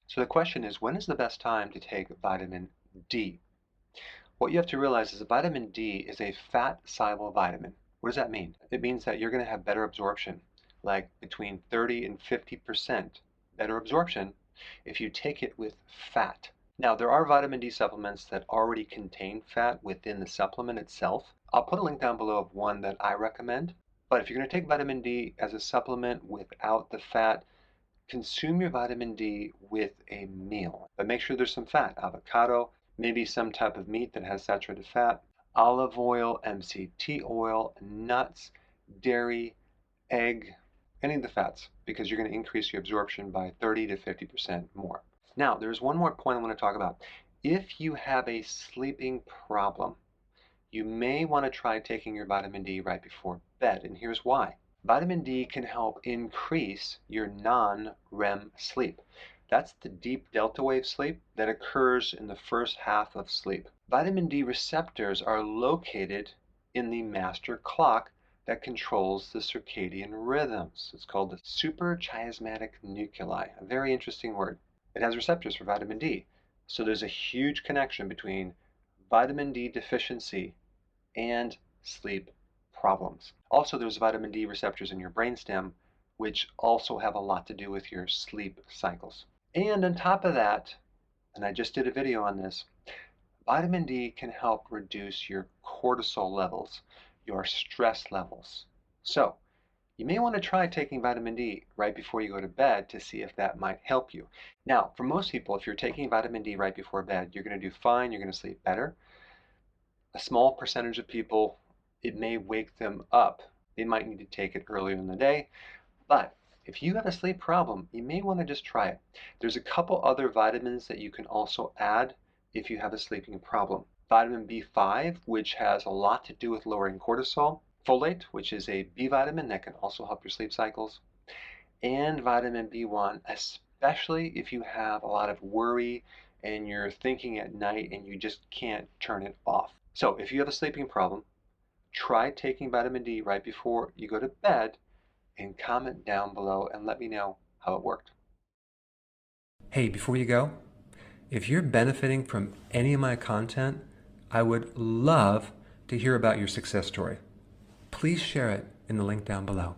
So the question is, when is the best time to take vitamin D? What you have to realize is that vitamin D is a fat-soluble vitamin. What does that mean? It means that you're going to have better absorption, like between 30 and 50% better absorption if you take it with fat. Now, there are vitamin D supplements that already contain fat within the supplement itself. I'll put a link down below of one that I recommend. But if you're going to take vitamin D as a supplement without the fat, consume your vitamin D with a meal, but make sure there's some fat, avocado, maybe some type of meat that has saturated fat, olive oil, MCT oil, nuts, dairy, egg, any of the fats, because you're going to increase your absorption by 30 to 50% more. Now, there's one more point I want to talk about. If you have a sleeping problem, you may want to try taking your vitamin D right before bed, and here's why. Vitamin D can help increase your non-REM sleep. That's the deep delta wave sleep that occurs in the first half of sleep. Vitamin D receptors are located in the master clock that controls the circadian rhythms. It's called the suprachiasmatic nuclei, a very interesting word. It has receptors for vitamin D. So there's a huge connection between vitamin D deficiency and sleep problems. Also, there's vitamin D receptors in your brainstem, which also have a lot to do with your sleep cycles. And on top of that, and I just did a video on this, vitamin D can help reduce your cortisol levels, your stress levels. So, you may want to try taking vitamin D right before you go to bed to see if that might help you. Now, for most people, if you're taking vitamin D right before bed, you're going to do fine, you're going to sleep better. A small percentage of people, it may wake them up. They might need to take it earlier in the day, but if you have a sleep problem, you may want to just try it. There's a couple other vitamins that you can also add if you have a sleeping problem. Vitamin B5, which has a lot to do with lowering cortisol. Folate, which is a B vitamin that can also help your sleep cycles. And vitamin B1, especially if you have a lot of worry and you're thinking at night and you just can't turn it off. So if you have a sleeping problem, try taking vitamin D right before you go to bed and comment down below and let me know how it worked. Hey, before you go, if you're benefiting from any of my content, I would love to hear about your success story. Please share it in the link down below.